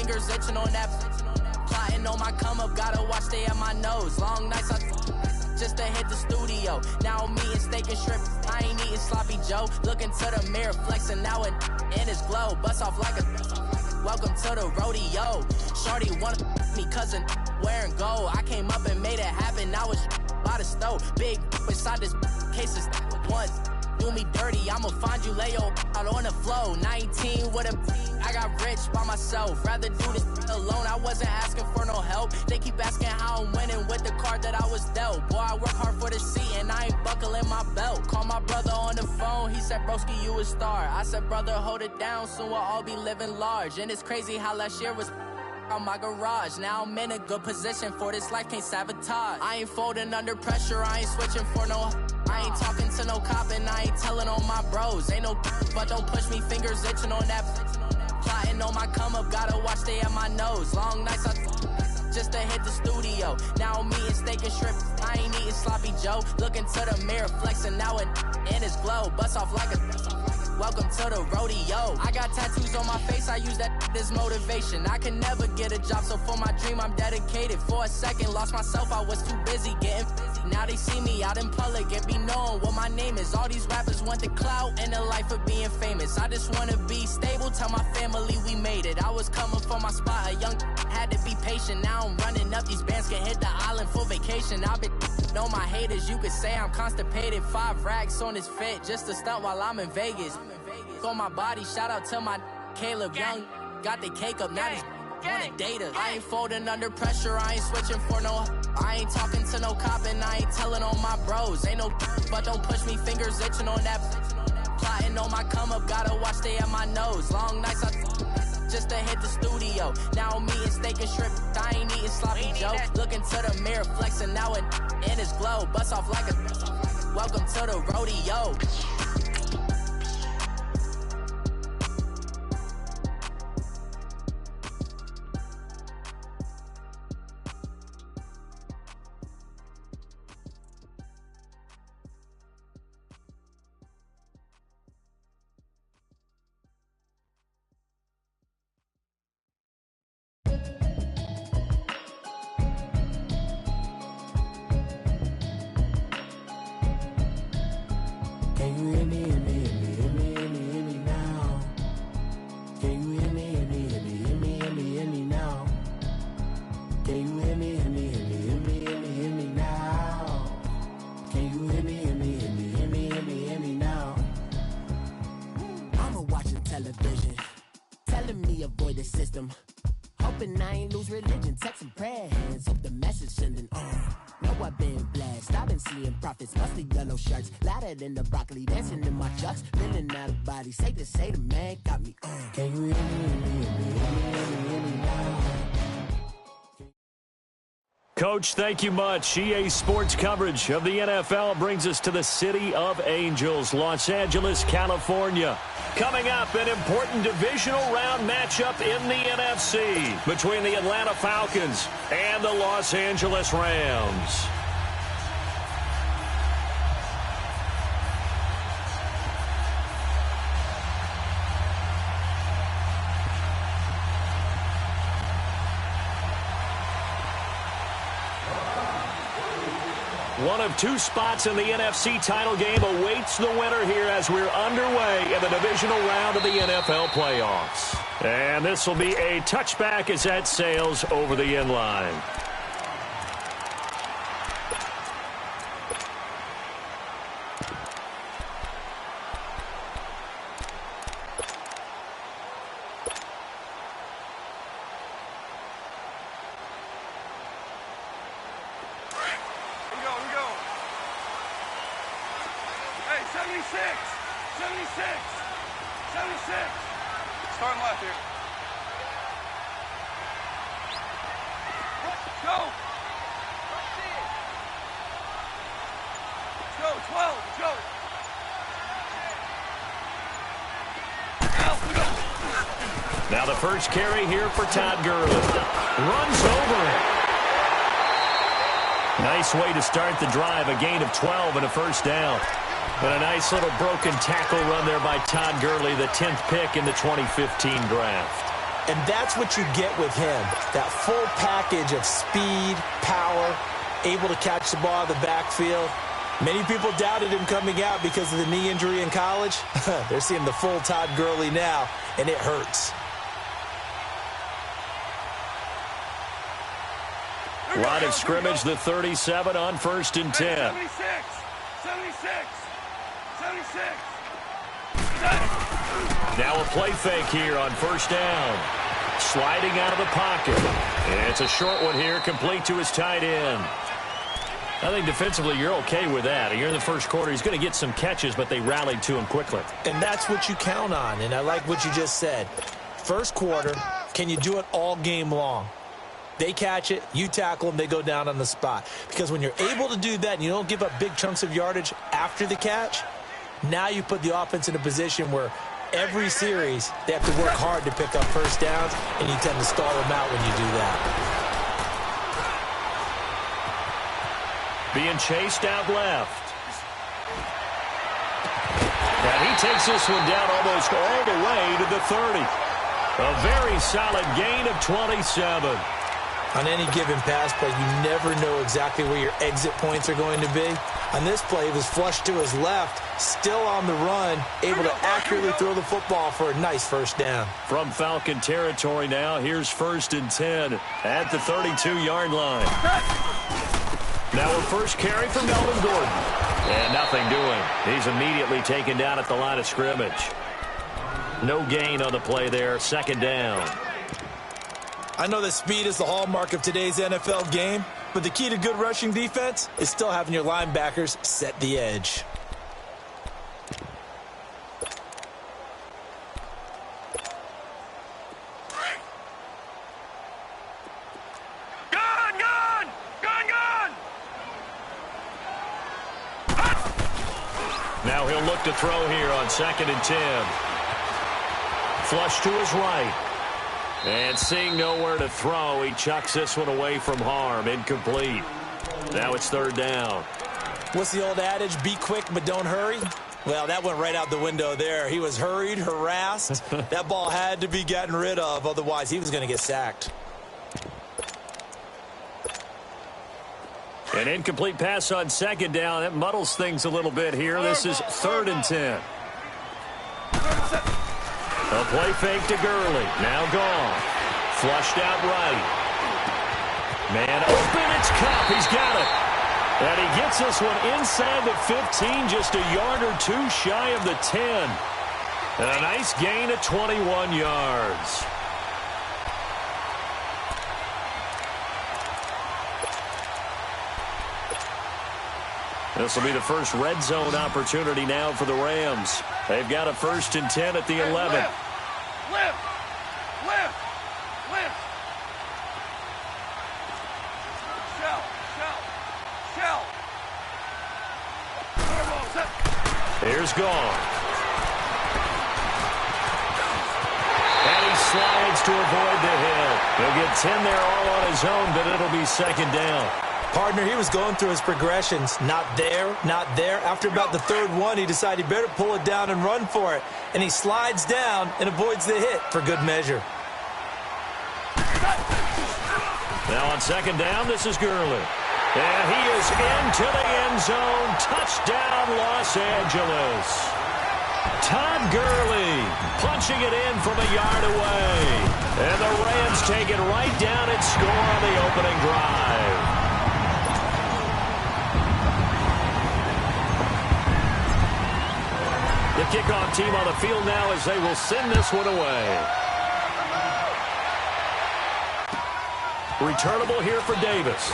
fingers itching on that. Plotting on my come up, gotta watch stay at my nose. Long nights just to hit the studio. Now I'm eating steak and shrimp. I ain't eating sloppy Joe. Looking to the mirror, flexing now and in his glow. Bust off like a welcome to the rodeo. Shorty wanna me cousin wearing gold. I came up and made it happen. Now it's by the stove. Big inside this case is once. Do me dirty, I'ma find you, lay your out on the flow. 19 with a I got rich by myself. Rather do this alone, I wasn't asking for no help. They keep asking how I'm winning with the card that I was dealt. Boy, I work hard for the seat and I ain't buckling my belt. Call my brother on the phone, he said, broski, you a star. I said, brother, hold it down, soon we'll all be living large. And it's crazy how last year was on my garage. Now I'm in a good position for this life, can't sabotage. I ain't folding under pressure, I ain't switching for no. I ain't talking to no cop and I ain't telling on my bros. Ain't no but don't push me, fingers itching on that. Plotting on my come up, gotta watch stay at my nose. Long nights just to hit the studio. Now I'm eating steak and shrimp. I ain't eating sloppy Joe. Looking to the mirror, flexing now and in his glow. Bust off like a welcome to the rodeo. I got tattoos on my face, I use that as motivation. I can never get a job, so for my dream I'm dedicated. For a second, lost myself, I was too busy getting busy. Now they see me out in public and be knowing what my name is. All these rappers want the clout and the life of being famous. I just wanna be stable, tell my family we made it. I was coming for my spot, a young had to be patient. Now I'm running up, these bands can hit the island for vacation. I've been know my haters, you could say I'm constipated. 5 racks on his fit, just to stunt while I'm in Vegas. On my body, shout out to my Caleb Young. Got the cake up, now he's on the data. I ain't folding under pressure, I ain't switching for no. I ain't talking to no cop and I ain't telling on my bros. Ain't no but don't push me, fingers itching on that. Plotting on my come up, gotta watch stay at my nose. Long nights just to hit the studio. Now I'm eating steak and shrimp. I ain't eating sloppy Joe. Looking to the mirror, flexing now and in his glow. Bust off like a welcome to the rodeo. In the broccoli, dancing in my chucks, feeling out of body. Say the man got me. Can you hear me now? Coach, thank you much. EA Sports coverage of the NFL brings us to the City of Angels, Los Angeles, California. Coming up, an important divisional round matchup in the NFC between the Atlanta Falcons and the Los Angeles Rams. One of 2 spots in the NFC title game awaits the winner here as we're underway in the divisional round of the NFL playoffs. And this will be a touchback as that sails over the end line. Starting left here. Let's go. Let's go. 12. Let's go. Now the first carry here for Todd Gurley. Runs over it. Nice way to start the drive. A gain of 12 and a first down. And a nice little broken tackle run there by Todd Gurley, the 10th pick in the 2015 draft. And that's what you get with him, that full package of speed, power, able to catch the ball in the backfield. Many people doubted him coming out because of the knee injury in college. They're seeing the full Todd Gurley now, and it hurts. Line of scrimmage, the 37 on 1st and 10. 76. 76. 76. Now a play fake here on 1st down. Sliding out of the pocket. And it's a short one here, complete to his tight end. I think defensively you're okay with that. You're in the first quarter. He's going to get some catches, but they rallied to him quickly. And that's what you count on, and I like what you just said. First quarter, can you do it all game long? They catch it, you tackle them, they go down on the spot. Because when you're able to do that and you don't give up big chunks of yardage after the catch, now you put the offense in a position where every series they have to work hard to pick up first downs, and you tend to stall them out when you do that. Being chased out left. And he takes this one down almost all the way to the 30. A very solid gain of 27. On any given pass play, you never know exactly where your exit points are going to be. On this play, he was flushed to his left, still on the run, able to accurately throw the football for a nice first down. From Falcon territory now, here's 1st and 10 at the 32-yard line. Now a first carry for Melvin Gordon. And nothing doing. He's immediately taken down at the line of scrimmage. No gain on the play there, 2nd down. I know that speed is the hallmark of today's NFL game, but the key to good rushing defense is still having your linebackers set the edge. Now he'll look to throw here on 2nd and 10. Flush to his right. And seeing nowhere to throw, he chucks this one away from harm. Incomplete. Now it's 3rd down. What's the old adage? Be quick, but don't hurry? Well, that went right out the window there. He was hurried, harassed. That ball had to be gotten rid of. Otherwise, he was going to get sacked. An incomplete pass on 2nd down. That muddles things a little bit here. This is 3rd and 10. A play fake to Gurley. Now gone. Flushed out right. Man open. It's Cup. He's got it. And he gets this one inside the 15, just a yard or two shy of the 10. And a nice gain of 21 yards. This will be the first red zone opportunity now for the Rams. They've got a 1st and 10 at the 11. Lift! Shell! Here's gone. And he slides to avoid the hit. He'll get 10 there all on his own, but it'll be 2nd down. Partner, he was going through his progressions. Not there, not there. After about the 3rd one, he decided he better pull it down and run for it. And he slides down and avoids the hit for good measure. Now on 2nd down, this is Gurley. And he is into the end zone. Touchdown, Los Angeles. Todd Gurley punching it in from a yard away. And the Rams take it right down and score on the opening drive. The kickoff team on the field now as they will send this one away. Returnable here for Davis.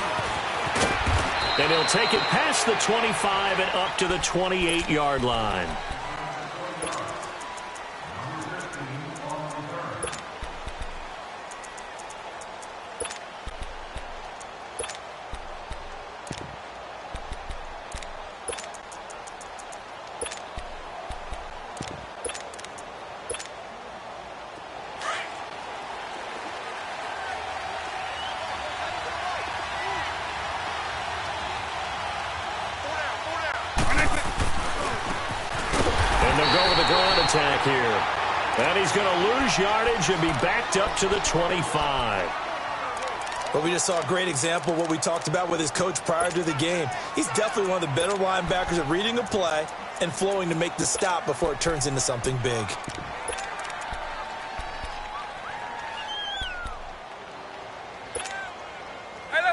And he'll take it past the 25 and up to the 28-yard line. Attack here. And he's going to lose yardage and be backed up to the 25. But we just saw a great example of what we talked about with his coach prior to the game. He's definitely one of the better linebackers at reading a play and flowing to make the stop before it turns into something big.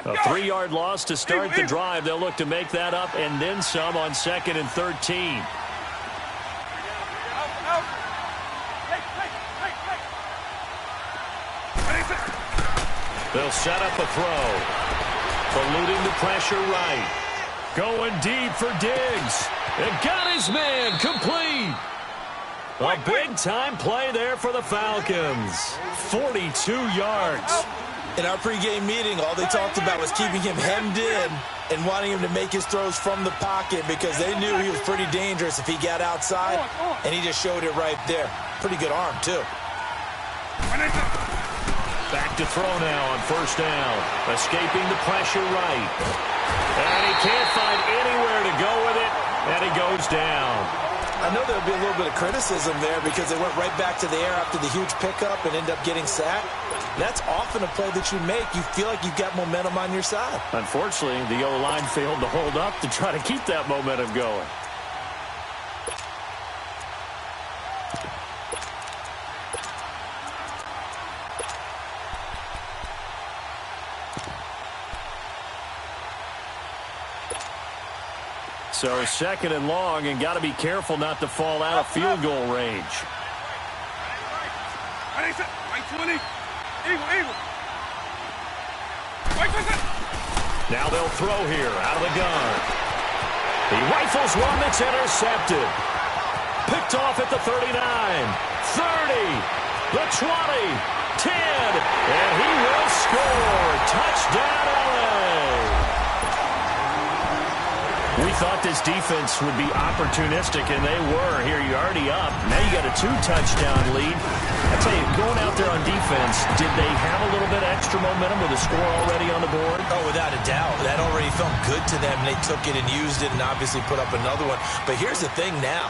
A 3-yard loss to start the drive. They'll look to make that up and then some on 2nd and 13. They'll set up a throw. Eluding the pressure right. Going deep for Diggs. And got his man complete. A big-time play there for the Falcons. 42 yards. In our pregame meeting, all they talked about was keeping him hemmed in and wanting him to make his throws from the pocket because they knew he was pretty dangerous if he got outside, and he just showed it right there. Pretty good arm, too. Back to throw now on 1st down. Escaping the pressure right. And he can't find anywhere to go with it, and he goes down. I know there'll be a little bit of criticism there because they went right back to the air after the huge pickup and end up getting sacked. That's often a play that you make. You feel like you've got momentum on your side. Unfortunately, the O-line failed to hold up to try to keep that momentum going. So 2nd and long, and got to be careful not to fall out of field goal range. Now they'll throw here out of the gun. He rifles one that's intercepted. Picked off at the 39, 30, the 20, 10, and he will score. Touchdown, LA. We thought this defense would be opportunistic, and they were. Here, you're already up. Now you got a 2-touchdown lead. I tell you, going out there on defense, did they have a little bit of extra momentum with a score already on the board? Oh, without a doubt. That already felt good to them. They took it and used it and obviously put up another one. But here's the thing now.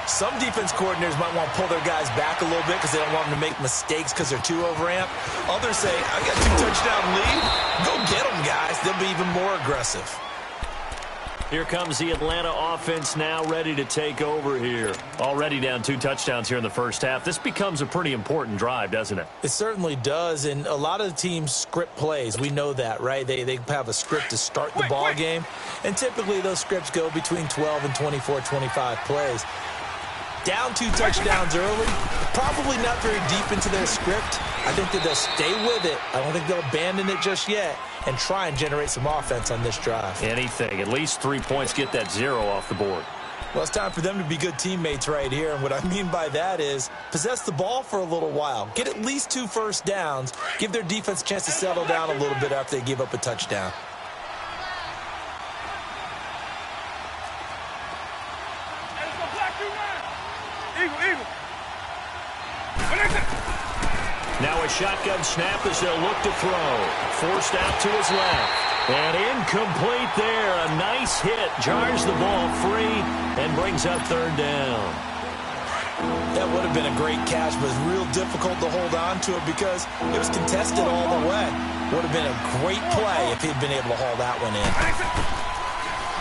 Some defense coordinators might want to pull their guys back a little bit because they don't want them to make mistakes because they're too overamped. Others say, I got a 2-touchdown lead. Go get them, guys. They'll be even more aggressive. Here comes the Atlanta offense now ready to take over here. Already down 2 touchdowns here in the first half. This becomes a pretty important drive, doesn't it? It certainly does, and a lot of the teams script plays. We know that, right? They have a script to start the ball game, and typically those scripts go between 12 and 24, 25 plays. Down 2 touchdowns early, probably not very deep into their script. I think that they'll stay with it. I don't think they'll abandon it just yet and try and generate some offense on this drive. Anything. At least 3 points, get that 0 off the board. Well, it's time for them to be good teammates right here, and what I mean by that is possess the ball for a little while. Get at least 2 first downs. Give their defense a chance to settle down a little bit after they give up a touchdown. Now a shotgun snap as they'll look to throw. Forced out to his left. And incomplete there. A nice hit. Jars the ball free and brings up 3rd down. That would have been a great catch, but it's real difficult to hold on to it because it was contested all the way. Would have been a great play if he'd been able to haul that one in.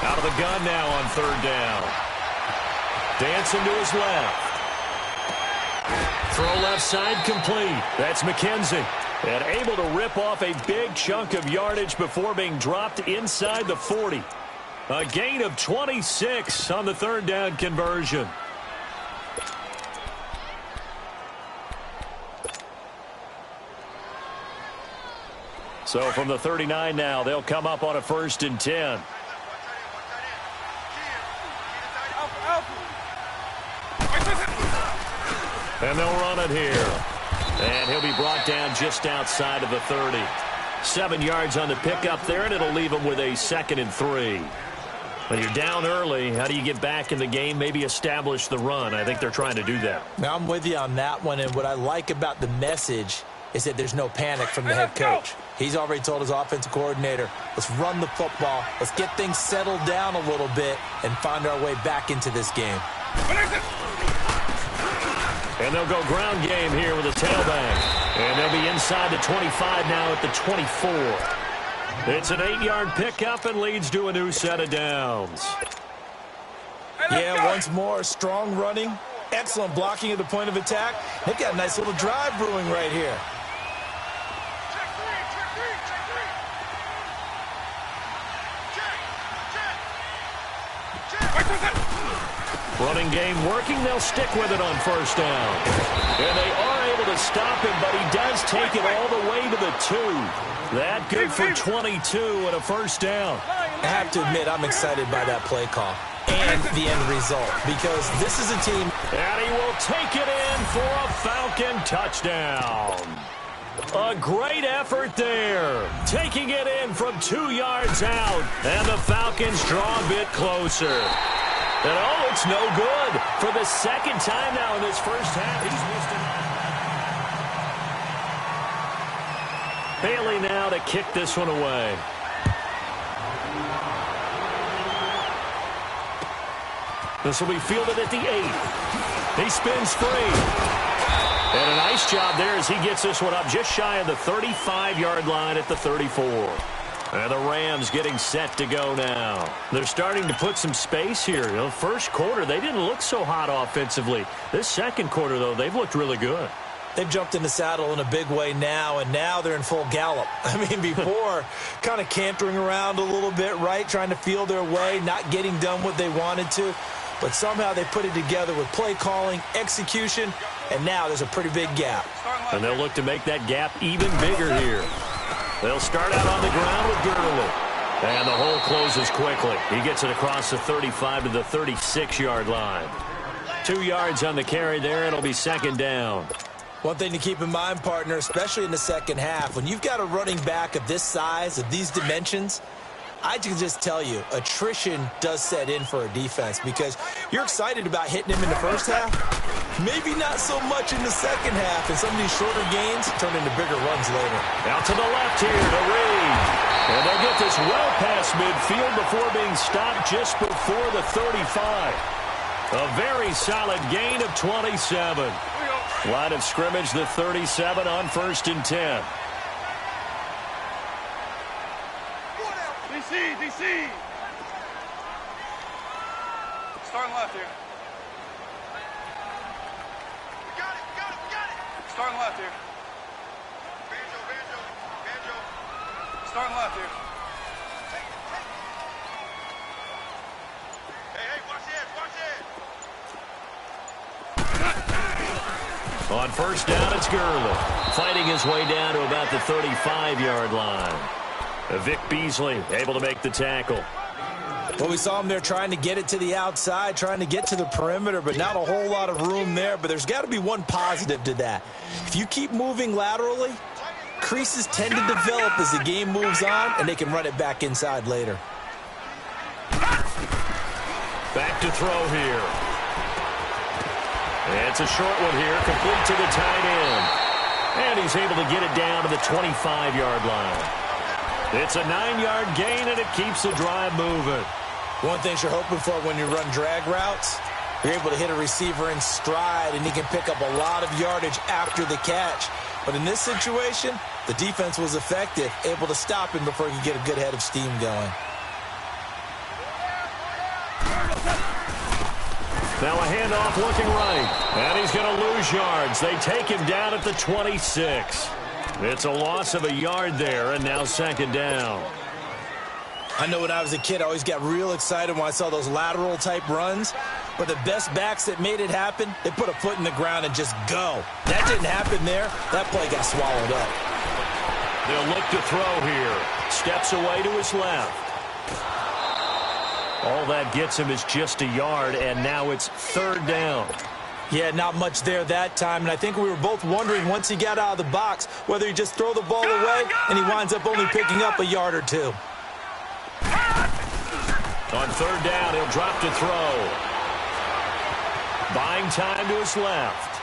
Out of the gun now on 3rd down. Dancing to his left. Throw left side complete. That's McKenzie. And able to rip off a big chunk of yardage before being dropped inside the 40. A gain of 26 on the 3rd down conversion. So from the 39 now, they'll come up on a 1st and 10. And they'll run it here. And he'll be brought down just outside of the 30. 7 yards on the pickup there, and it'll leave him with a 2nd and 3. When you're down early, how do you get back in the game, maybe establish the run? I think they're trying to do that. Now, I'm with you on that one, and what I like about the message is that there's no panic from the head coach. He's already told his offensive coordinator, let's run the football, let's get things settled down a little bit and find our way back into this game. And they'll go ground game here with a tailback. And they'll be inside the 25 now at the 24. It's an 8-yard pickup and leads to a new set of downs. Yeah, once more, strong running, excellent blocking at the point of attack. They've got a nice little drive brewing right here. Running game working. They'll stick with it on first down. And they are able to stop him, but he does take it all the way to the 2. That good for 22 and a first down. I have to admit, I'm excited by that play call and the end result because this is a team. And he will take it in for a Falcon touchdown. A great effort there. Taking it in from 2 yards out. And the Falcons draw a bit closer. And oh, it's no good. For the second time now in this first half, he's missed it. Bailey now to kick this one away. This will be fielded at the 8. He spins free. And a nice job there as he gets this one up just shy of the 35-yard line at the 34. And the Rams getting set to go now. They're starting to put some space here. You know, first quarter, they didn't look so hot offensively. This second quarter, though, they've looked really good. They've jumped in the saddle in a big way now, and now they're in full gallop. I mean, before, kind of cantering around a little bit, right, trying to feel their way, not getting done what they wanted to. But somehow they put it together with play calling, execution, and now there's a pretty big gap. And they'll look to make that gap even bigger here. They'll start out on the ground with Gurley. And the hole closes quickly. He gets it across the 35 to the 36-yard line. 2 yards on the carry there. It'll be second down. One thing to keep in mind, partner, especially in the second half, when you've got a running back of this size, of these dimensions, I can just tell you, attrition does set in for a defense because you're excited about hitting him in the first half. Maybe not so much in the second half, and some of these shorter gains turn into bigger runs later. Out to the left here to Reed. And they'll get this well past midfield before being stopped just before the 35. A very solid gain of 27. Line of scrimmage, the 37 on 1st and 10. DC! Starting left here. Got it! Starting left here. Banjo. Starting left here. Hey, watch it! On first down, it's Gurley. Fighting his way down to about the 35-yard line. Vic Beasley able to make the tackle. Well, we saw him there trying to get it to the outside, trying to get to the perimeter, but not a whole lot of room there. But there's got to be one positive to that. If you keep moving laterally, creases tend to develop as the game moves on, and they can run it back inside later. Back to throw here. It's a short one here, complete to the tight end. And he's able to get it down to the 25-yard line. It's a 9-yard gain, and it keeps the drive moving. One thing you're hoping for when you run drag routes, you're able to hit a receiver in stride, and he can pick up a lot of yardage after the catch. But in this situation, the defense was effective, able to stop him before he could get a good head of steam going. Now a handoff looking right, and he's going to lose yards. They take him down at the 26. It's a loss of a yard there, and now second down. I know when I was a kid, I always got real excited when I saw those lateral-type runs. But the best backs that made it happen, they put a foot in the ground and just go. That didn't happen there. That play got swallowed up. They'll look to throw here. Steps away to his left. All that gets him is just a yard, and now it's third down. Yeah, not much there that time, and I think we were both wondering once he got out of the box whether he just throw the ball away, and he winds up only picking up a yard or two. On third down, he'll drop to throw. Buying time to his left.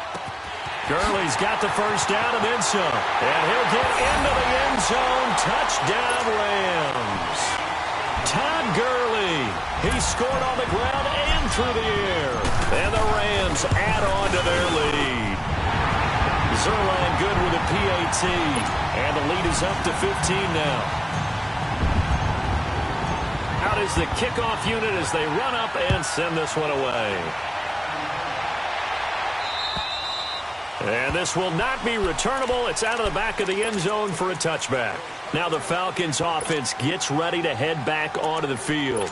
Gurley's got the first down and then some. And he'll get into the end zone. Touchdown, Rams. Todd Gurley. He scored on the ground and through the air. And the Rams add on to their lead. Zerline good with a PAT. And the lead is up to 15 now. Out is the kickoff unit as they run up and send this one away. And this will not be returnable. It's out of the back of the end zone for a touchback. Now the Falcons offense gets ready to head back onto the field.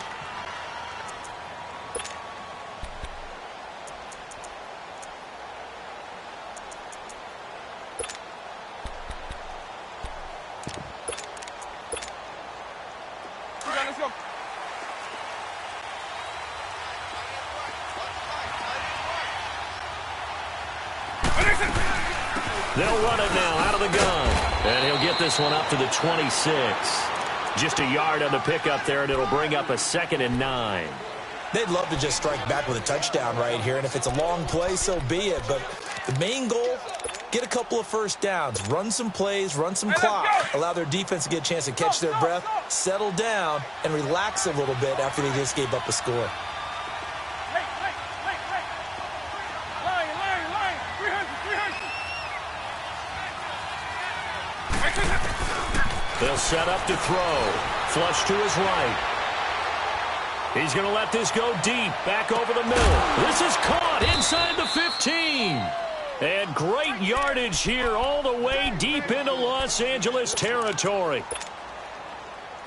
They'll run it now out of the gun. And he'll get this one up to the 26. Just a yard on the pickup there, and it'll bring up a 2nd and 9. They'd love to just strike back with a touchdown right here, and if it's a long play, so be it. But the main goal, get a couple of first downs, run some plays, run some clock, allow their defense to get a chance to catch their breath, settle down, and relax a little bit after they just gave up a score. They'll set up to throw. Flush to his right. He's going to let this go deep. Back over the middle. This is caught inside the 15. And great yardage here all the way deep into Los Angeles territory.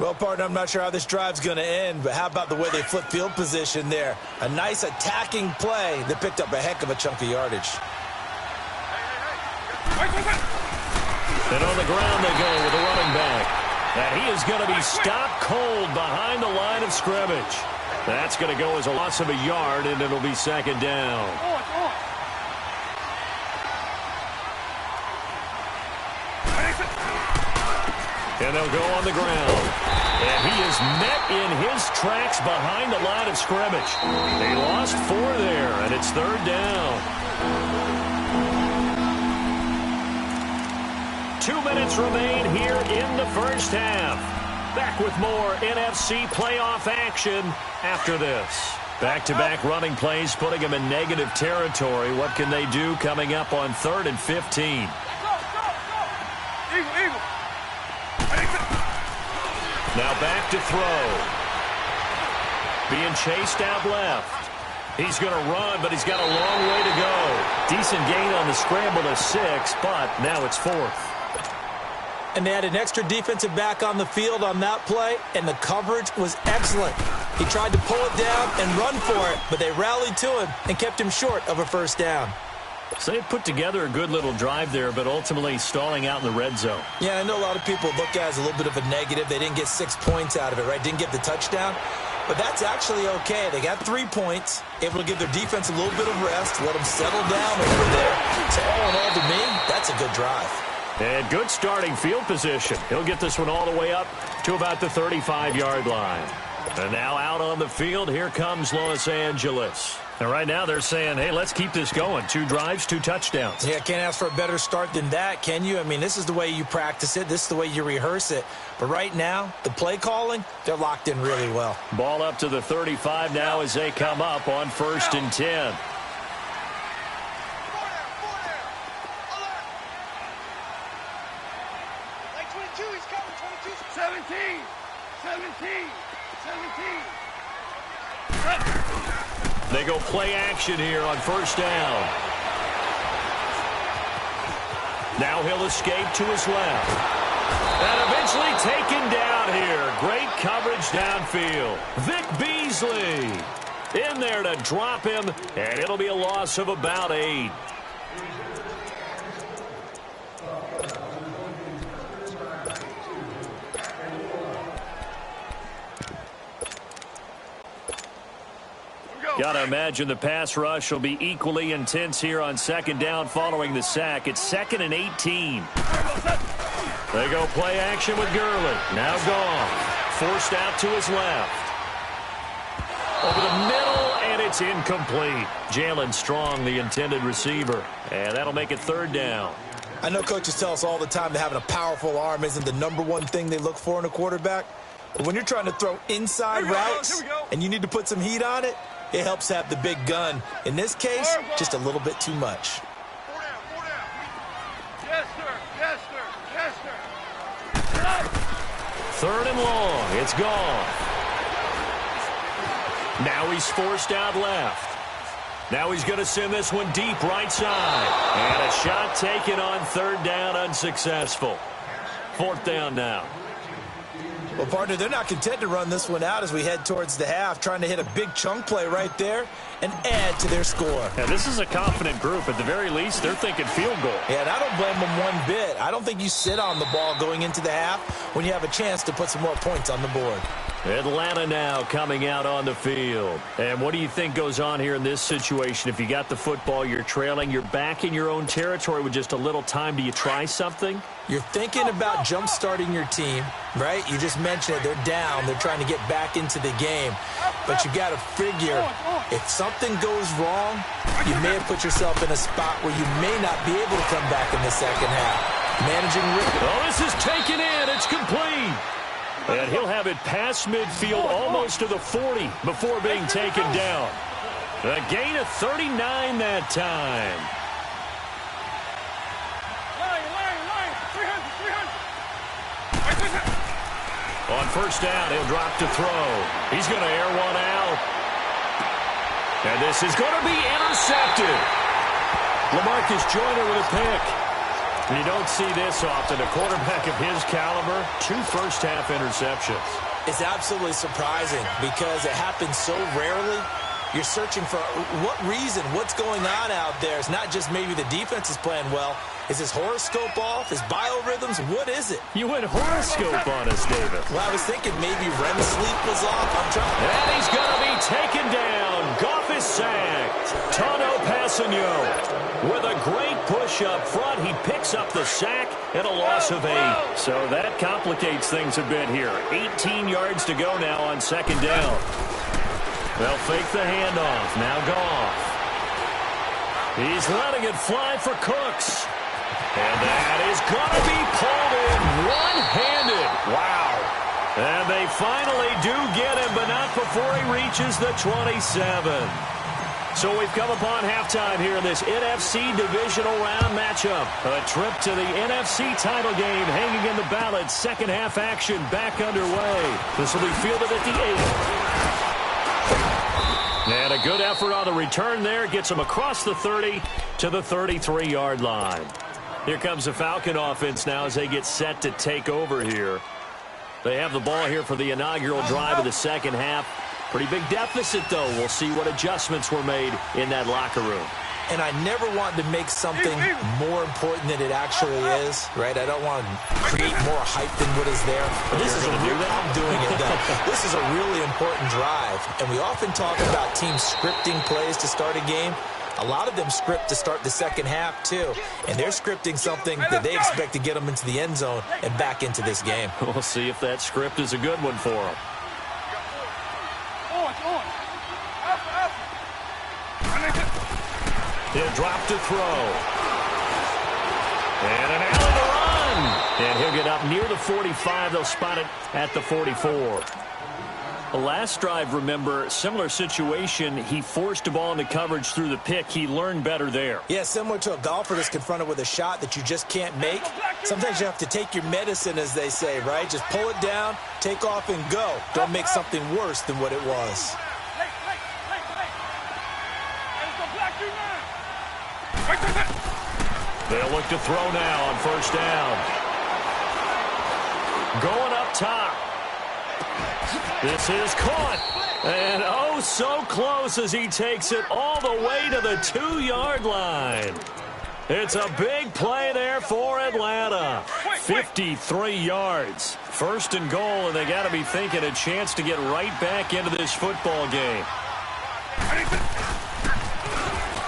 Well, partner, I'm not sure how this drive's going to end, but how about the way they flip field position there? A nice attacking play that picked up a heck of a chunk of yardage. And on the ground they go with a running back. And he is going to be stopped cold behind the line of scrimmage. That's going to go as a loss of a yard, and it'll be 2nd down. And they'll go on the ground. And he is met in his tracks behind the line of scrimmage. They lost 4 there, and it's 3rd down. 2 minutes remain here in the first half. Back with more NFC playoff action after this. Back-to-back running plays putting them in negative territory. What can they do coming up on 3rd and 15? Now back to throw. Being chased out left. He's going to run, but he's got a long way to go. Decent gain on the scramble to 6, but now it's 4th. And they had an extra defensive back on the field on that play, and the coverage was excellent. He tried to pull it down and run for it, but they rallied to him and kept him short of a first down. So they put together a good little drive there, but ultimately stalling out in the red zone. Yeah, I know a lot of people look at it as a little bit of a negative. They didn't get 6 points out of it, right? Didn't get the touchdown. But that's actually okay. They got 3 points, able to give their defense a little bit of rest, let them settle down over there. So all in all, to me, that's a good drive. And good starting field position. He'll get this one all the way up to about the 35-yard line. And now out on the field, here comes Los Angeles. And right now they're saying, hey, let's keep this going. 2 drives, 2 touchdowns. Yeah, can't ask for a better start than that, can you? I mean, this is the way you practice it. This is the way you rehearse it. But right now, the play calling, they're locked in really well. Ball up to the 35 now as they come up on 1st and 10. They go play action here on 1st down. Now he'll escape to his left. And eventually taken down here. Great coverage downfield. Vic Beasley in there to drop him, and it'll be a loss of about 8. Got to imagine the pass rush will be equally intense here on 2nd down following the sack. It's 2nd and 18. They go play action with Gurley. Now gone. Forced out to his left. Over the middle, and it's incomplete. Jalen Strong, the intended receiver. And that'll make it 3rd down. I know coaches tell us all the time that having a powerful arm isn't the #1 thing they look for in a quarterback. But when you're trying to throw inside routes and you need to put some heat on it, it helps have the big gun. In this case, just a little bit too much. Third and long. It's gone. Now he's forced out left. Now he's going to send this one deep right side. And a shot taken on third down, unsuccessful. Fourth down now. Well, partner, they're not content to run this one out as we head towards the half, trying to hit a big chunk play right there and add to their score. Yeah, this is a confident group. At the very least, they're thinking field goal. Yeah, and I don't blame them one bit. I don't think you sit on the ball going into the half when you have a chance to put some more points on the board. Atlanta now coming out on the field. And what do you think goes on here in this situation? If you got the football, you're trailing, you're back in your own territory with just a little time. Do you try something? You're thinking about jump-starting your team, right? You just mentioned it. They're down. They're trying to get back into the game. But you got to figure, if something goes wrong, you may have put yourself in a spot where you may not be able to come back in the second half. Managing risk. Oh, this is taken in. It's complete. And he'll have it past midfield almost to the 40 before being taken down. A gain of 39 that time. On first down, he'll drop to throw. He's going to air one out. And this is going to be intercepted. LaMarcus Joyner with a pick. And you don't see this often. A quarterback of his caliber, 2 first-half interceptions. It's absolutely surprising because it happens so rarely. You're searching for what reason, what's going on out there. It's not just maybe the defense is playing well. Is his horoscope off? His biorhythms? What is it? You went horoscope on us, David. Well, I was thinking maybe REM sleep was off. I'm trying. And he's going to be taken down. Goff is sacked. Tano Passanio with a great push up front. He picks up the sack and a loss of 8. So that complicates things a bit here. 18 yards to go now on second down. They'll fake the handoff. Now Goff. He's letting it fly for Cooks. And that is going to be pulled in one-handed. Wow. And they finally do get him, but not before he reaches the 27. So we've come upon halftime here in this NFC Divisional Round matchup. A trip to the NFC title game hanging in the balance. Second half action back underway. This will be fielded at the 8. And a good effort on the return there. Gets him across the 30 to the 33-yard line. Here comes the Falcon offense now as they get set to take over here. They have the ball here for the inaugural drive of the second half. Pretty big deficit, though. We'll see what adjustments were made in that locker room. And I never wanted to make something more important than it actually is, right? I don't want to create more hype than what is there. But this is I'm doing it, though. This is a really important drive. And we often talk about teams scripting plays to start a game. A lot of them script to start the second half, too. And they're scripting something that they expect to get them into the end zone and back into this game. We'll see if that script is a good one for them. He'll drop to throw. And an alley to run. And he'll get up near the 45. They'll spot it at the 44. The last drive, remember, similar situation. He forced the ball into coverage through the pick. He learned better there. Yeah, similar to a golfer that's confronted with a shot that you just can't make. Sometimes you have to take your medicine, as they say, right? Just pull it down, take off, and go. Don't make something worse than what it was. They'll look to throw now on first down. Going up top. This is caught. And oh, so close as he takes it all the way to the 2-yard line. It's a big play there for Atlanta. 53 yards. First and goal, and they got to be thinking a chance to get right back into this football game.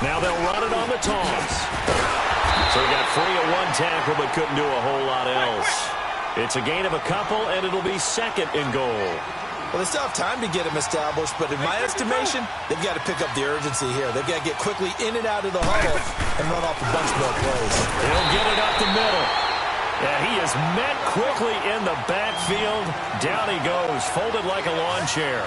Now they'll run it on the toss. So he got free of one tackle but couldn't do a whole lot else. It's a gain of a couple, and it'll be second and goal. Well, they still have time to get him established, but in my estimation, they've got to pick up the urgency here. They've got to get quickly in and out of the huddle and run off a bunch more plays. He'll get it up the middle. And he is met quickly in the backfield. Down he goes, folded like a lawn chair.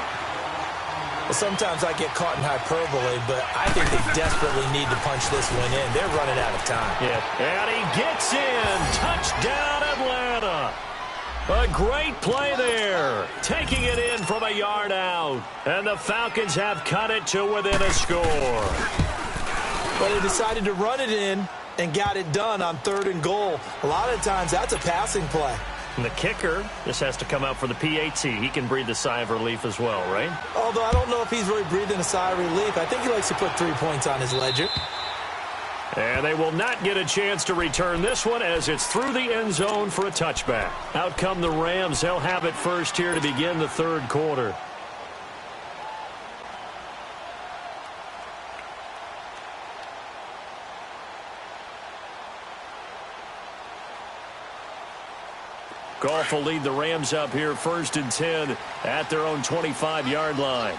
Well, sometimes I get caught in hyperbole, but I think they desperately need to punch this one in. They're running out of time. Yeah. And he gets in. Touchdown, Atlanta. A great play there. Taking it in from a yard out. And the Falcons have cut it to within a score. But they decided to run it in and got it done on 3rd and goal. A lot of times that's a passing play. And the kicker, this has to come out for the PAT. He can breathe a sigh of relief as well, right? Although I don't know if he's really breathing a sigh of relief. I think he likes to put 3 points on his ledger. And they will not get a chance to return this one as it's through the end zone for a touchback. Out come the Rams. They'll have it first here to begin the 3rd quarter. Goff will lead the Rams up here 1st and 10 at their own 25-yard line.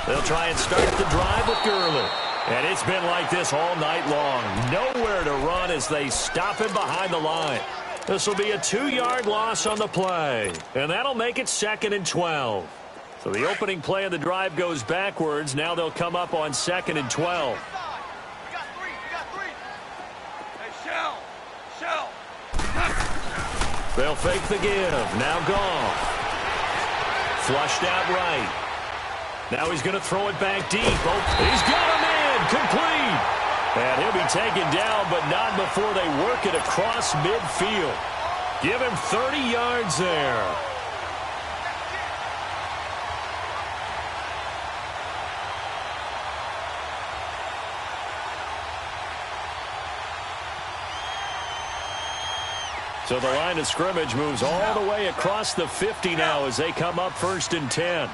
They'll try and start the drive with Gurley. And it's been like this all night long. Nowhere to run as they stop him behind the line. This will be a 2-yard loss on the play. And that'll make it 2nd and 12. So the opening play of the drive goes backwards. Now they'll come up on 2nd and 12. We got three. Hey, Shell. They'll fake the give. Now Goff. Flushed out right. Now he's going to throw it back deep. Oh, he's got a man. Complete. And he'll be taken down, but not before they work it across midfield. Give him 30 yards there. So the line of scrimmage moves all the way across the 50 now as they come up 1st and 10.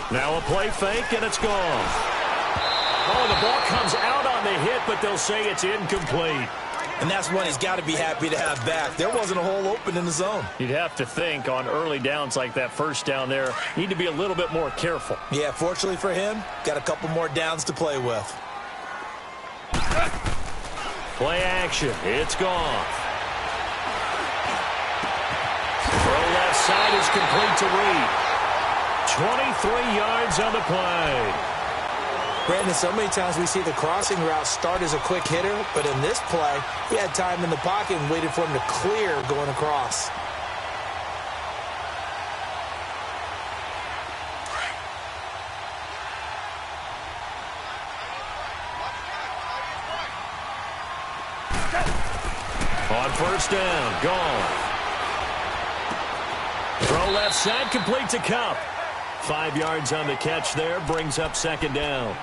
Now a play fake, and it's gone. Oh, the ball comes out on the hit, but they'll say it's incomplete. And that's one he's got to be happy to have back. There wasn't a hole open in the zone. You'd have to think on early downs like that first down there, need to be a little bit more careful. Yeah, fortunately for him, got a couple more downs to play with. Play action. It's gone. Throw left side is complete to Reed. 23 yards on the play. Brandon, so many times we see the crossing route start as a quick hitter, but in this play, he had time in the pocket and waited for him to clear going across. On 1st down, gone. Throw left side, complete to Kupp. 5 yards on the catch there, brings up 2nd down.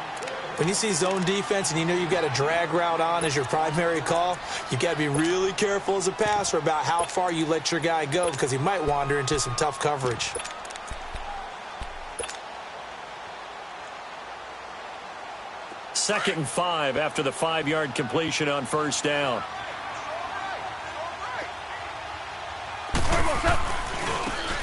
When you see zone defense and you know you've got a drag route on as your primary call, you've got to be really careful as a passer about how far you let your guy go because he might wander into some tough coverage. Second and 5 after the 5-yard completion on 1st down.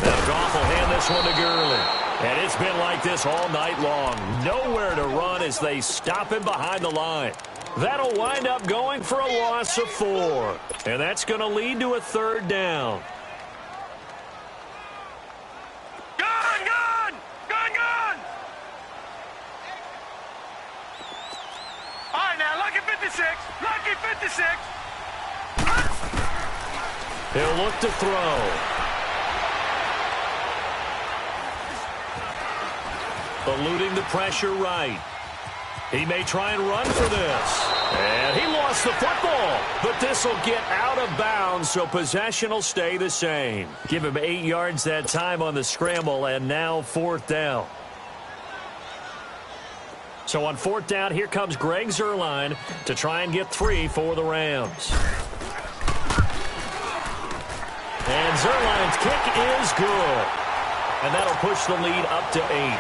Now Goff will hand this one to Gurley. And it's been like this all night long. Nowhere to run as they stop him behind the line. That'll wind up going for a loss of 4. And that's going to lead to a 3rd down. Gun! All right, now, lucky 56. He'll look to throw. Eluding the pressure right. He may try and run for this. And he lost the football. But this will get out of bounds, so possession will stay the same. Give him 8 yards that time on the scramble, and now 4th down. So on 4th down, here comes Greg Zuerlein to try and get 3 for the Rams. And Zuerlein's kick is good. And that'll push the lead up to 8.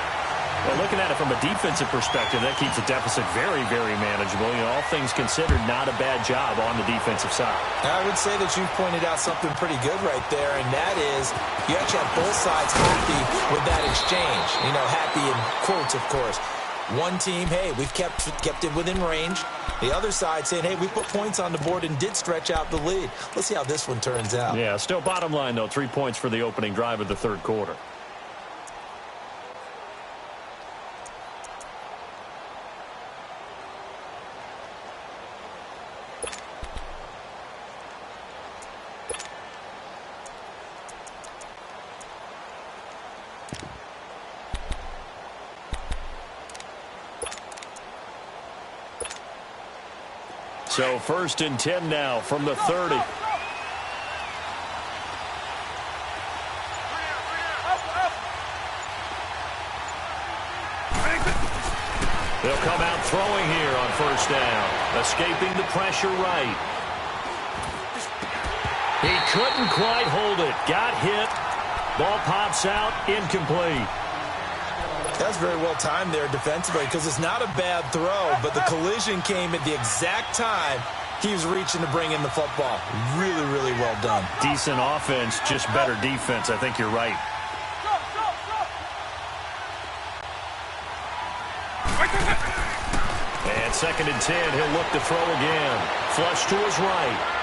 Well, looking at it from a defensive perspective, that keeps the deficit very, very manageable. You know, all things considered, not a bad job on the defensive side. I would say that you've pointed out something pretty good right there, and that is you actually have both sides happy with that exchange. You know, happy in quotes, of course. One team, hey, we've kept it within range. The other side saying, hey, we put points on the board and did stretch out the lead. Let's see how this one turns out. Yeah, still bottom line, though, 3 points for the opening drive of the third quarter. So 1st and 10 now from the 30. They'll come out throwing here on 1st down. Escaping the pressure right. He couldn't quite hold it. Got hit. Ball pops out. Incomplete. That's very well timed there defensively because it's not a bad throw, but the collision came at the exact time he was reaching to bring in the football. Really, really well done. Decent offense, just better defense. I think you're right. And 2nd and 10, he'll look to throw again. Flush to his right.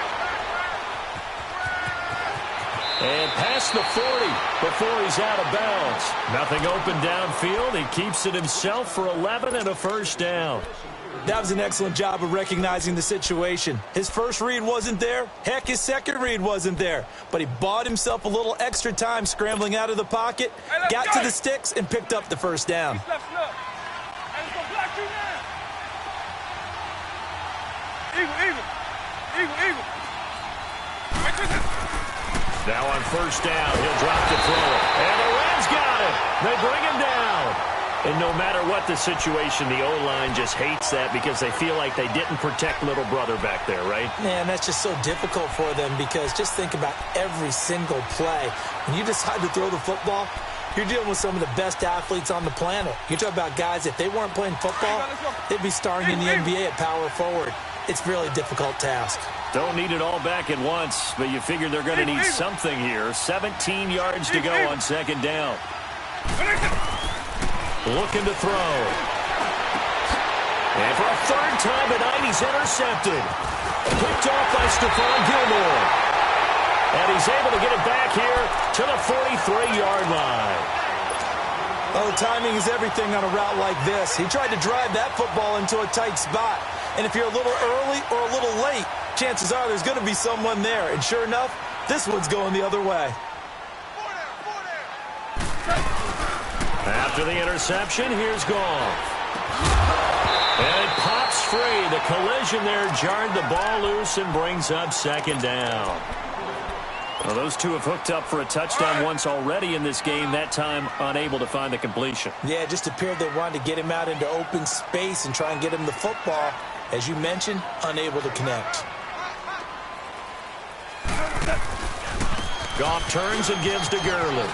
And past the 40 before he's out of bounds. Nothing open downfield. He keeps it himself for 11 and a 1st down. That was an excellent job of recognizing the situation. His first read wasn't there. Heck, his second read wasn't there. But he bought himself a little extra time scrambling out of the pocket, got to the sticks, and picked up the 1st down. Now on 1st down, he'll drop the throw. And the Rams got him. They bring him down. And no matter what the situation, the O-line just hates that because they feel like they didn't protect little brother back there, right? Man, that's just so difficult for them because just think about every single play. When you decide to throw the football, you're dealing with some of the best athletes on the planet. You talk about guys, if they weren't playing football, they'd be starring in the NBA at power forward. It's a really difficult task. Don't need it all back at once, but you figure they're going to need something here. 17 yards to go on 2nd down. Looking to throw. And for a 3rd time tonight, he's intercepted. Picked off by Stephon Gilmore. And he's able to get it back here to the 43-yard line. Oh, timing is everything on a route like this. He tried to drive that football into a tight spot. And if you're a little early or a little late, chances are there's going to be someone there. And sure enough, this one's going the other way. After the interception, here's Goff. And it pops free. The collision there jarred the ball loose and brings up 2nd down. Well, those two have hooked up for a touchdown once already in this game, that time unable to find the completion. Yeah, it just appeared they wanted to get him out into open space and try and get him the football. As you mentioned, unable to connect. Goff turns and gives to Gurley.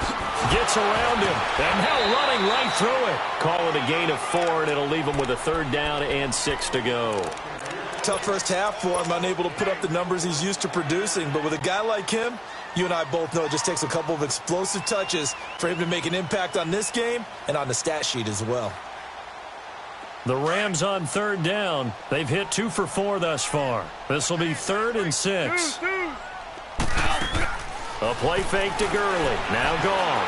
Gets around him, and now running right through it. Call it a gain of 4, and it'll leave him with a 3rd down and 6 to go. Tough first half for him, unable to put up the numbers he's used to producing. But with a guy like him, you and I both know it just takes a couple of explosive touches for him to make an impact on this game and on the stat sheet as well. The Rams on 3rd down. They've hit 2 for 4 thus far. This will be 3rd and 6. A play fake to Gurley. Now gone.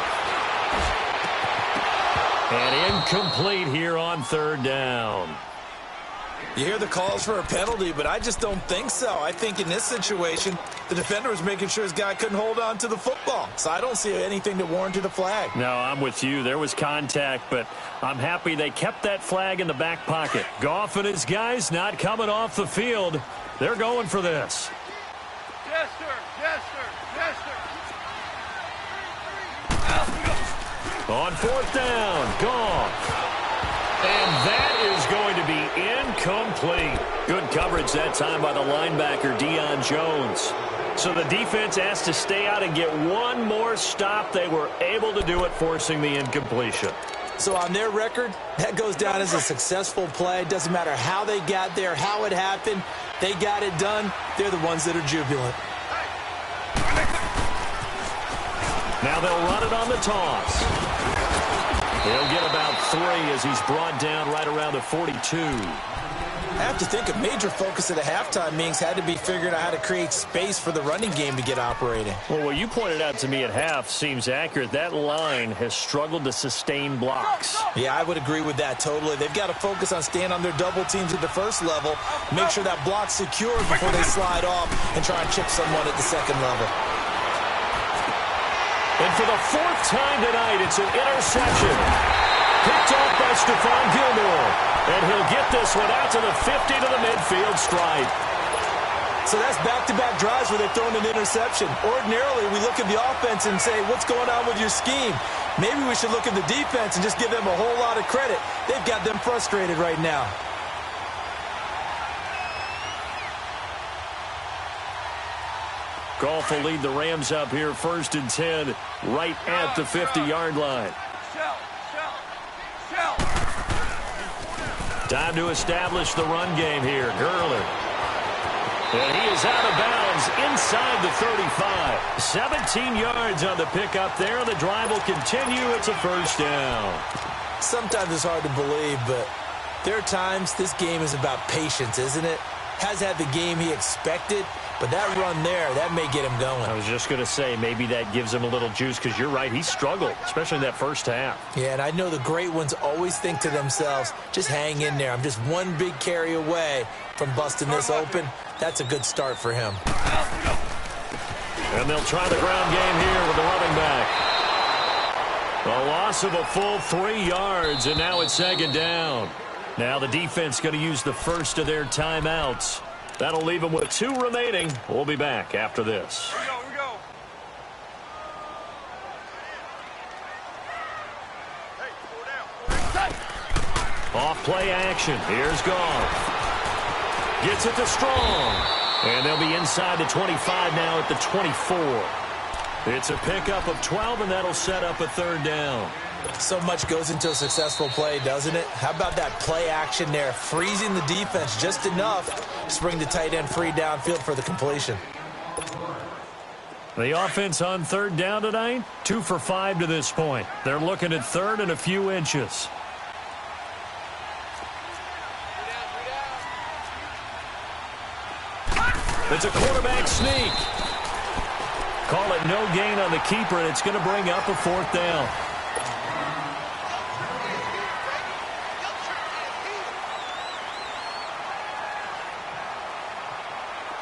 And incomplete here on 3rd down. You hear the calls for a penalty, but I just don't think so. I think in this situation, the defender was making sure his guy couldn't hold on to the football. So I don't see anything that warranted a flag. No, I'm with you. There was contact, but I'm happy they kept that flag in the back pocket. Goff and his guys not coming off the field. They're going for this. Yes, sir. Yes, sir. Yes, sir. On 4th down, Goff. And that is going to be incomplete. Good coverage that time by the linebacker, Deion Jones. So the defense asked to stay out and get one more stop. They were able to do it, forcing the incompletion. So on their record, that goes down as a successful play. Doesn't matter how they got there, how it happened. They got it done. They're the ones that are jubilant. Now they'll run it on the toss. He'll get about 3 as he's brought down right around the 42. I have to think a major focus of the halftime meetings had to be figuring out how to create space for the running game to get operating. Well, what you pointed out to me at half seems accurate. That line has struggled to sustain blocks. Yeah, I would agree with that totally. They've got to focus on staying on their double teams at the first level, make sure that block's secured before they slide off and try and chip someone at the second level. And for the 4th time tonight, it's an interception. Picked off by Stephon Gilmore. And he'll get this one out to the 50 to the midfield stripe. So that's back-to-back drives where they've thrown an interception. Ordinarily, we look at the offense and say, what's going on with your scheme? Maybe we should look at the defense and just give them a whole lot of credit. They've got them frustrated right now. Goff will lead the Rams up here 1st and 10 right at the 50-yard line. Time to establish the run game here. Gurley. And he is out of bounds inside the 35. 17 yards on the pickup there. The drive will continue. It's a 1st down. Sometimes it's hard to believe, but there are times this game is about patience, isn't it? Has had the game he expected, but that run there, that may get him going. I was just going to say, maybe that gives him a little juice, because you're right, he struggled, especially in that first half. Yeah, and I know the great ones always think to themselves, just hang in there. I'm just one big carry away from busting this open. That's a good start for him. And they'll try the ground game here with the running back. A loss of a full 3 yards, and now it's 2nd down. Now the defense going to use the first of their timeouts. That'll leave them with 2 remaining. We'll be back after this. Here we go. Hey, 4 down. Off play action. Here's Goff. Gets it to Strong. And they'll be inside the 25 now at the 24. It's a pickup of 12, and that'll set up a 3rd down. So much goes into a successful play, doesn't it? How about that play action there, freezing the defense just enough to bring the tight end free downfield for the completion. The offense on 3rd down tonight, 2 for 5 to this point. They're looking at 3rd and a few inches. It's a quarterback sneak. Call it no gain on the keeper, and it's going to bring up a 4th down.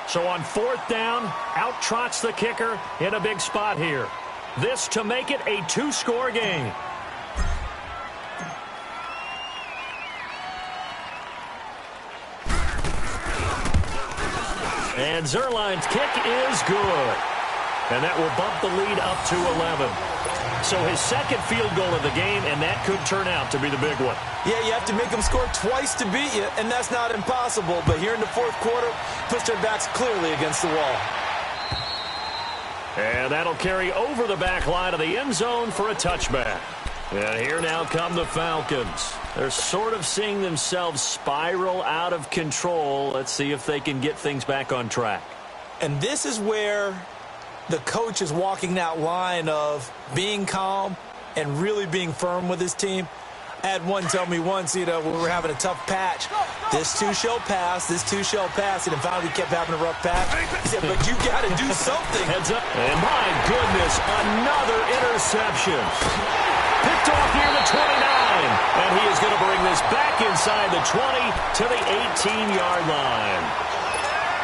So on 4th down, out trots the kicker in a big spot here. This to make it a 2-score game. And Zuerlein's kick is good. And that will bump the lead up to 11. So his 2nd field goal of the game, and that could turn out to be the big one. Yeah, you have to make them score twice to beat you, and that's not impossible. But here in the 4th quarter, pushed their backs clearly against the wall. And that'll carry over the back line of the end zone for a touchback. And here now come the Falcons. They're sort of seeing themselves spiral out of control. Let's see if they can get things back on track. And this is where the coach is walking that line of being calm and really being firm with his team. I had one tell me once, when we were having a tough patch, this too shall pass, and then finally we kept having a rough patch. He said, but you got to do something. Heads up. And my goodness, another interception. Picked off near the 29. And he is going to bring this back inside the 20 to the 18-yard line.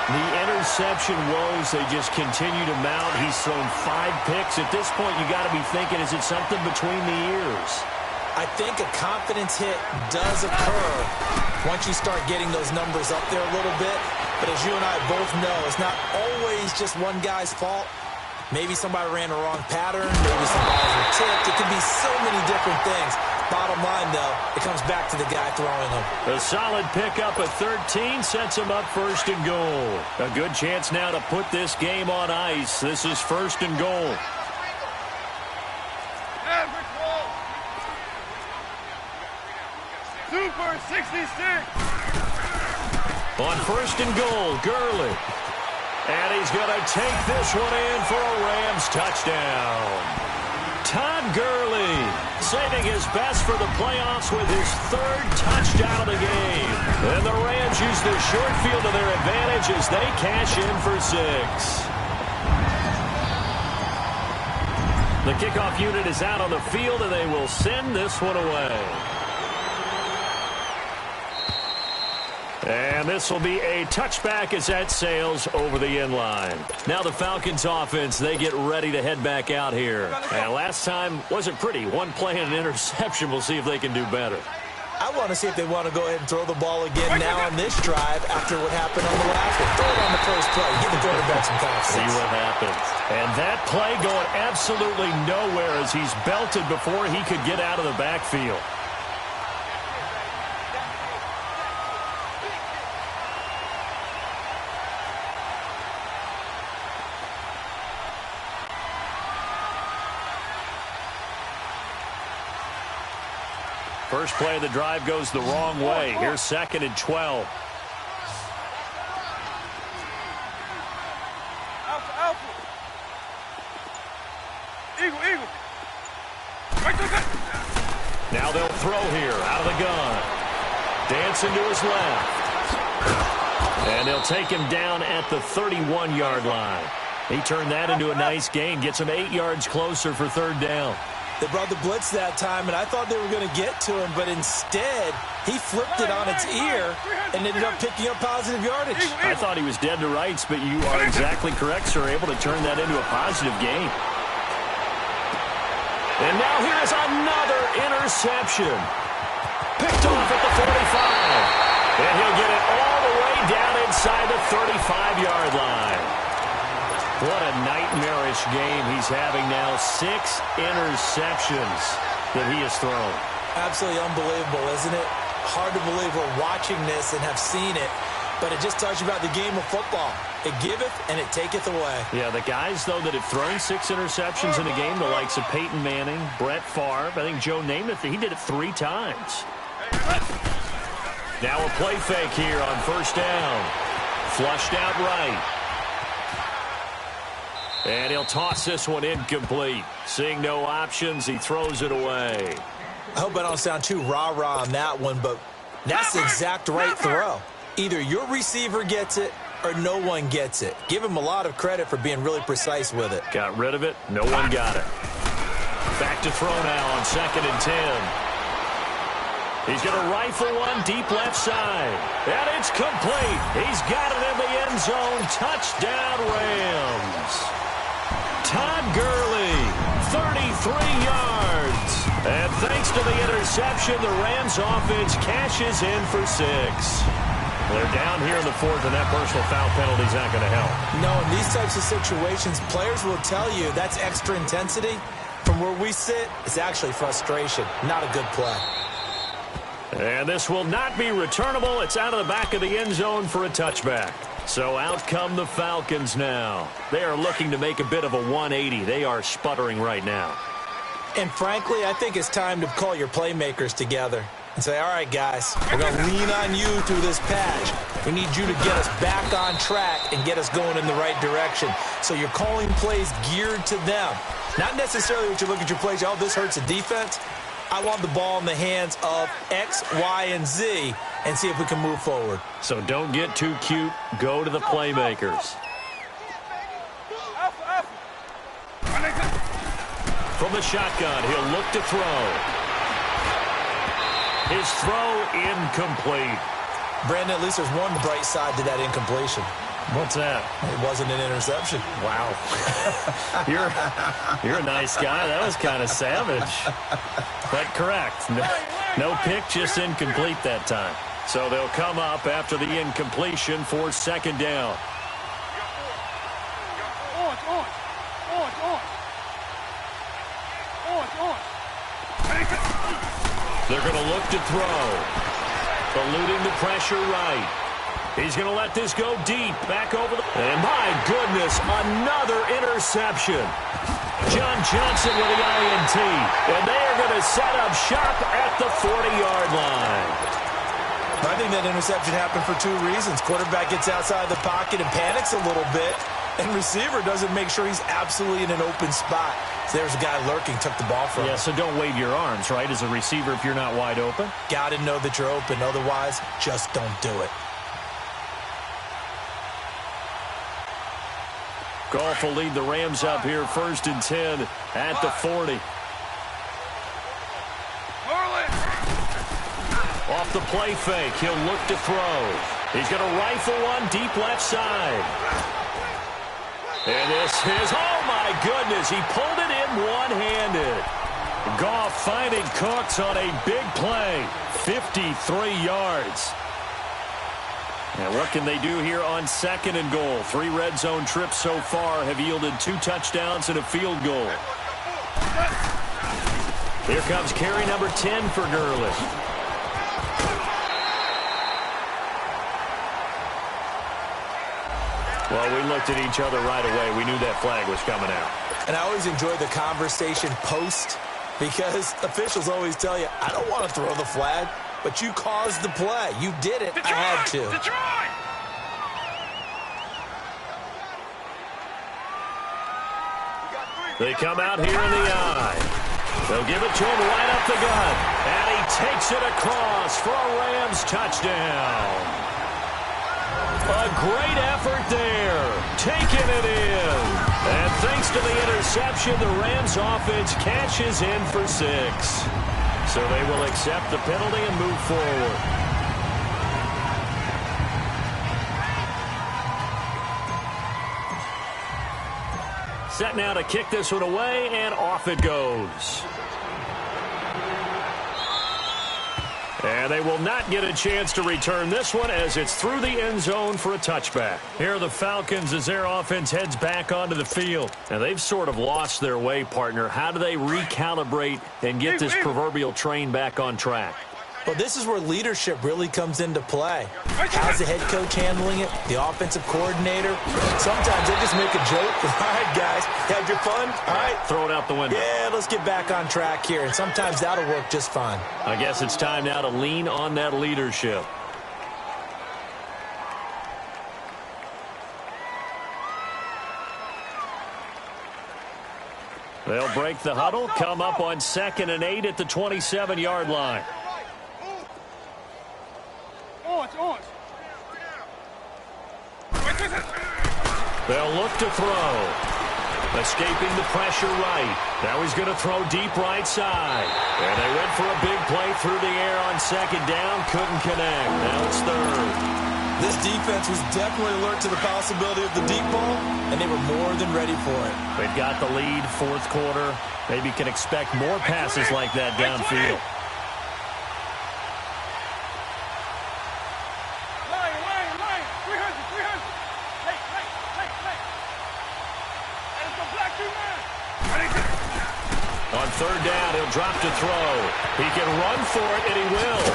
The interception woes, they just continue to mount. He's thrown 5 picks. At this point, you got to be thinking, is it something between the ears? I think a confidence hit does occur once you start getting those numbers up there a little bit. But as you and I both know, it's not always just one guy's fault. Maybe somebody ran the wrong pattern. Maybe some balls were tipped. It could be so many different things. Bottom line, though, it comes back to the guy throwing them. A solid pickup at 13 sets him up 1st and goal. A good chance now to put this game on ice. This is 1st and goal. Super 66. On 1st and goal, Gurley. And he's going to take this one in for a Rams touchdown. Todd Gurley saving his best for the playoffs with his 3rd touchdown of the game. And the Rams use the short field to their advantage as they cash in for 6. The kickoff unit is out on the field, and they will send this one away. And this will be a touchback as that sails over the end line. Now the Falcons offense, they get ready to head back out here. And last time wasn't pretty. One play and an interception. We'll see if they can do better. I want to see if they want to go ahead and throw the ball again now on this drive after what happened on the last one. Throw it on the first play. Give the quarterback some confidence. See what happens. And that play going absolutely nowhere as he's belted before he could get out of the backfield. First play of the drive goes the wrong way. Here's 2nd and 12. Alpha. Eagle. Right there. Now they'll throw here out of the gun. Dancing to his left. And they'll take him down at the 31-yard line. He turned that into a nice gain. Gets him 8 yards closer for 3rd down. They brought the blitz that time, and I thought they were going to get to him, but instead, he flipped it on its ear and ended up picking up positive yardage. I thought he was dead to rights, but you are exactly correct, sir. Able to turn that into a positive gain. And now here is another interception. Picked off at the 45. And he'll get it all the way down inside the 35-yard line. What a nightmarish game he's having now. 6 interceptions that he has thrown. Absolutely unbelievable, isn't it? Hard to believe we're watching this and have seen it, but it just tells you about the game of football. It giveth and it taketh away. Yeah, the guys, though, that have thrown 6 interceptions in a game, the likes of Peyton Manning, Brett Favre, I think Joe Namath, he did it 3 times. Now a play fake here on 1st down. Flushed out right. And he'll toss this one incomplete. Seeing no options, he throws it away. I hope I don't sound too rah-rah on that one, but that's the exact right throw. Either your receiver gets it or no one gets it. Give him a lot of credit for being really precise with it. Got rid of it. No one got it. Back to throw now on 2nd and 10. He's going to rifle one deep left side. And it's complete. He's got it in the end zone. Touchdown, Rams. Todd Gurley, 33 yards. And thanks to the interception, the Rams offense cashes in for 6. They're down here in the 4th, and that personal foul penalty is not going to help. No, in these types of situations, players will tell you that's extra intensity. From where we sit, it's actually frustration. Not a good play. And this will not be returnable. It's out of the back of the end zone for a touchback. So out come the Falcons now. They are looking to make a bit of a 180. They are sputtering right now. And frankly, I think it's time to call your playmakers together and say, all right, guys, we're going to lean on you through this patch. We need you to get us back on track and get us going in the right direction. So you're calling plays geared to them. Not necessarily what you look at your plays, oh, this hurts the defense. I want the ball in the hands of X, Y, and Z and see if we can move forward. So don't get too cute. Go to the playmakers. From the shotgun, he'll look to throw. His throw incomplete. Brandon, at least there's one bright side to that incompletion. What's that? It wasn't an interception. Wow. You're a nice guy. That was kind of savage. But correct. No pick, just incomplete that time. So they'll come up after the incompletion for 2nd down. They're going to look to throw. Eluding the pressure right. He's going to let this go deep. Back over the... And my goodness, another interception. John Johnson with the INT. And they are going to set up shop at the 40-yard line. I think that interception happened for 2 reasons. Quarterback gets outside the pocket and panics a little bit. And receiver doesn't make sure he's absolutely in an open spot. So there's a guy lurking, took the ball from him. Yeah, so don't wave your arms, right, as a receiver if you're not wide open. Got to know that you're open. Otherwise, just don't do it. Goff will lead the Rams up here 1st and 10 at the 40. Off the play fake, he'll look to throw. He's going to rifle one deep left side. And this is, oh my goodness, he pulled it in one-handed. Goff finding Cooks on a big play, 53 yards. And what can they do here on 2nd and goal? 3 red zone trips so far have yielded 2 touchdowns and a field goal. Here comes carry number 10 for Gurley. Well, we looked at each other right away. We knew that flag was coming out. And I always enjoy the conversation post because officials always tell you, I don't want to throw the flag, but you caused the play. You did it. Detroit! I had to. Detroit! They come out here in the eye. They'll give it to him right up the gut. And he takes it across for a Rams touchdown. A great effort there, taking it in. And thanks to the interception, the Rams offense cashes in for 6. So they will accept the penalty and move forward. Set now to kick this one away, and off it goes. And they will not get a chance to return this one as it's through the end zone for a touchback. Here are the Falcons as their offense heads back onto the field. And they've sort of lost their way, partner. How do they recalibrate and get this proverbial train back on track? Well, this is where leadership really comes into play. How's the head coach handling it? The offensive coordinator? Sometimes they just make a joke. All right, guys, had your fun? All right. Throw it out the window. Yeah, let's get back on track here. And sometimes that'll work just fine. I guess it's time now to lean on that leadership. They'll break the huddle, come up on 2nd and 8 at the 27-yard line. They'll look to throw. Escaping the pressure right. Now he's going to throw deep right side. And they went for a big play through the air on 2nd down. Couldn't connect. Now it's 3rd. This defense was definitely alert to the possibility of the deep ball, and they were more than ready for it. They've got the lead, 4th quarter. Maybe can expect more passes like that downfield. On 3rd down, he'll drop to throw. He can run for it, and he will.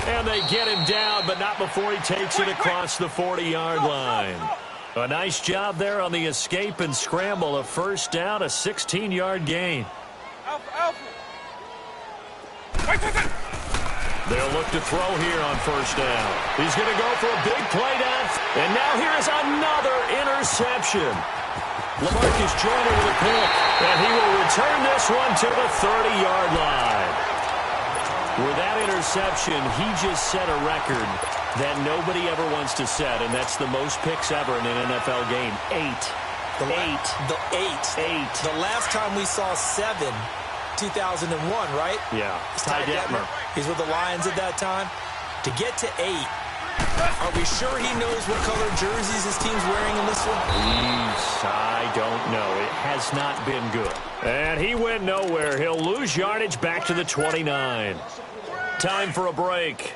And they get him down, but not before he takes it across the 40-yard line. A nice job there on the escape and scramble. A 1st down, a 16-yard gain. They'll look to throw here on 1st down. He's going to go for a big play down. And now here's another interception. LaMarcus Joyner with a pick, and he will return this one to the 30-yard line. With that interception, he just set a record that nobody ever wants to set, and that's the most picks ever in an NFL game. 8. The last time we saw 7, 2001, right? Yeah. Ty Detmer. He's with the Lions at that time. To get to 8, are we sure he knows what color jerseys his team's wearing in this one? I don't know. It has not been good. And he went nowhere. He'll lose yardage back to the 29. Time for a break.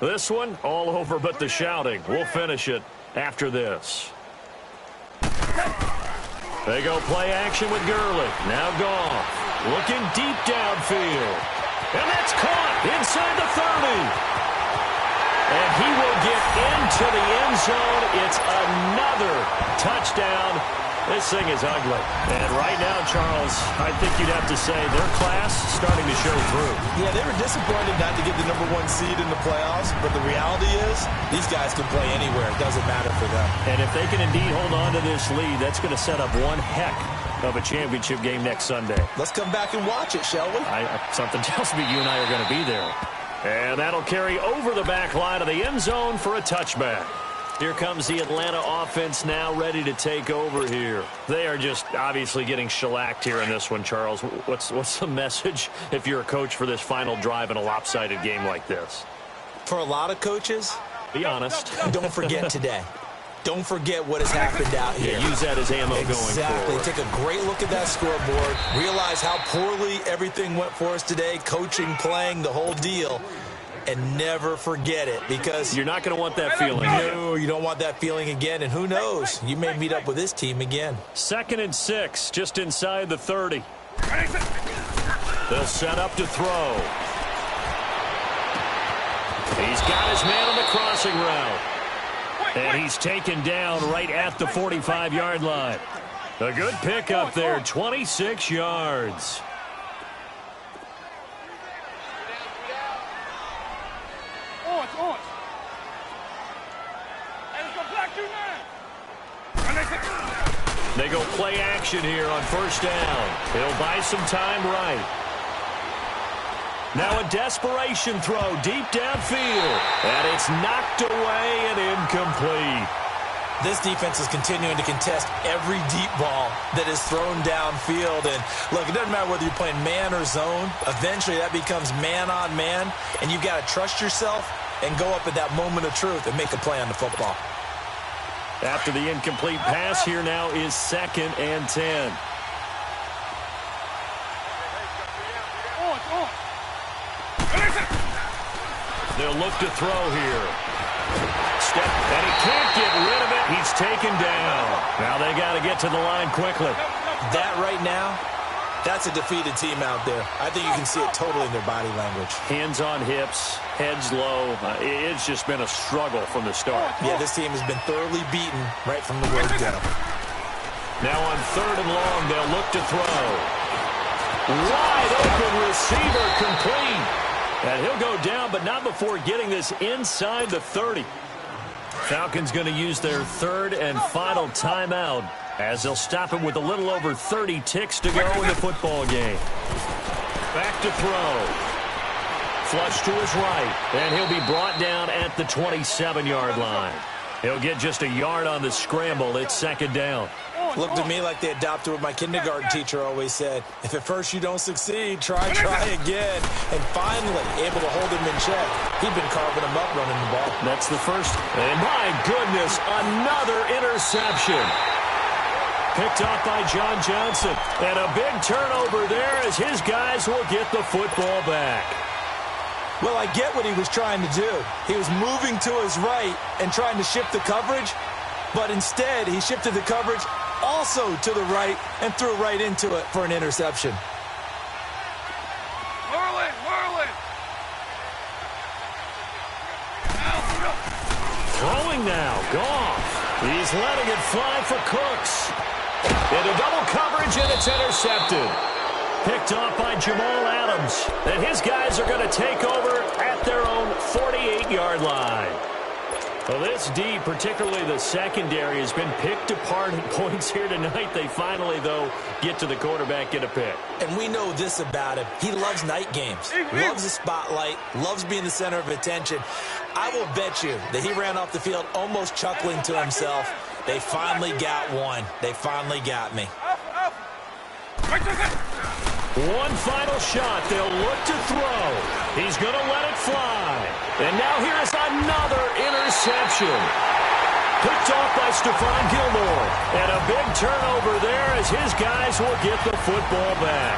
This one, all over but the shouting. We'll finish it after this. They go play action with Gurley. Now Goff. Looking deep downfield. And that's caught inside the 30. And he will get into the end zone. It's another touchdown This thing is ugly. And right now, Charles, I think you'd have to say their class starting to show through. Yeah, they were disappointed not to get the #1 seed in the playoffs, but the reality is these guys can play anywhere. It doesn't matter for them. And if they can indeed hold on to this lead, that's going to set up one heck of a championship game next Sunday. Let's come back and watch it, shall we? Something tells me you and I are going to be there. And that'll carry over the back line of the end zone for a touchback. Here comes the Atlanta offense now ready to take over here. They are just obviously getting shellacked here in this one, Charles. What's the message if you're a coach for this final drive in a lopsided game like this? For a lot of coaches, be honest. Don't forget today. Don't forget what has happened out here. Yeah, use that as ammo going forward. Exactly. Take a great look at that scoreboard. Realize how poorly everything went for us today. Coaching, playing, the whole deal. And never forget it, because you're not going to want that feeling. No, you don't want that feeling again. And who knows? You may meet up with this team again. 2nd and 6, just inside the 30. They'll set up to throw. He's got his man on the crossing route. And he's taken down right at the 45-yard line. A good pickup there, 26 yards. They go play action here on 1st down. He'll buy some time right. Now a desperation throw deep downfield. And it's knocked away and incomplete. This defense is continuing to contest every deep ball that is thrown downfield. And look, it doesn't matter whether you're playing man or zone. Eventually that becomes man on man. And you've got to trust yourself and go up at that moment of truth and make a play on the football. After the incomplete pass, here now is 2nd and 10. They'll look to throw here. Step, and he can't get rid of it. He's taken down. Now they got to get to the line quickly. That right now, that's a defeated team out there. I think you can see it totally in their body language. Hands on hips, heads low. It's just been a struggle from the start. Yeah, this team has been thoroughly beaten right from the word go. Now on 3rd and long, they'll look to throw. Wide open receiver complete. And he'll go down, but not before getting this inside the 30. Falcons going to use their 3rd and final timeout, as they'll stop him with a little over 30 ticks to go in the football game. Back to throw. Flush to his right, and he'll be brought down at the 27-yard line. He'll get just a yard on the scramble. It's 2nd down. Looked to me like they adopted what my kindergarten teacher always said. If at first you don't succeed, try again. And finally, able to hold him in check. He'd been carving him up running the ball. That's the first. And my goodness, another interception. Picked off by John Johnson. And a big turnover there as his guys will get the football back. Well, I get what he was trying to do. He was moving to his right and trying to shift the coverage. But instead, he shifted the coverage also to the right and threw right into it for an interception. Whirling. Throwing now, Goff. He's letting it fly for Cooks. Into double coverage, and it's intercepted. Picked off by Jamal Adams. And his guys are going to take over at their own 48-yard line. Well, this D, particularly the secondary, has been picked apart at points here tonight. They finally, though, get to the quarterback, get a pick. And we know this about him. He loves night games, loves the spotlight, loves being the center of attention. I will bet you that he ran off the field almost chuckling to himself. They finally got one. They finally got me. One final shot. They'll look to throw. He's going to let it fly. And now here's another interception. Picked off by Stephon Gilmore. And a big turnover there as his guys will get the football back.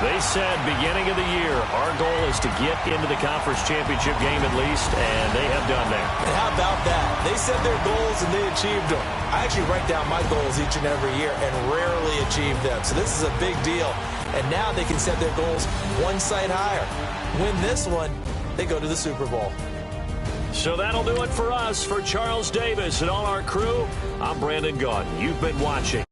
They said beginning of the year, our goal is to get into the conference championship game at least, and they have done that. And how about that? They set their goals and they achieved them. I actually write down my goals each and every year and rarely achieve them. So this is a big deal. And now they can set their goals one side higher. Win this one, they go to the Super Bowl. So that'll do it for us. For Charles Davis and all our crew, I'm Brandon Gaudin. You've been watching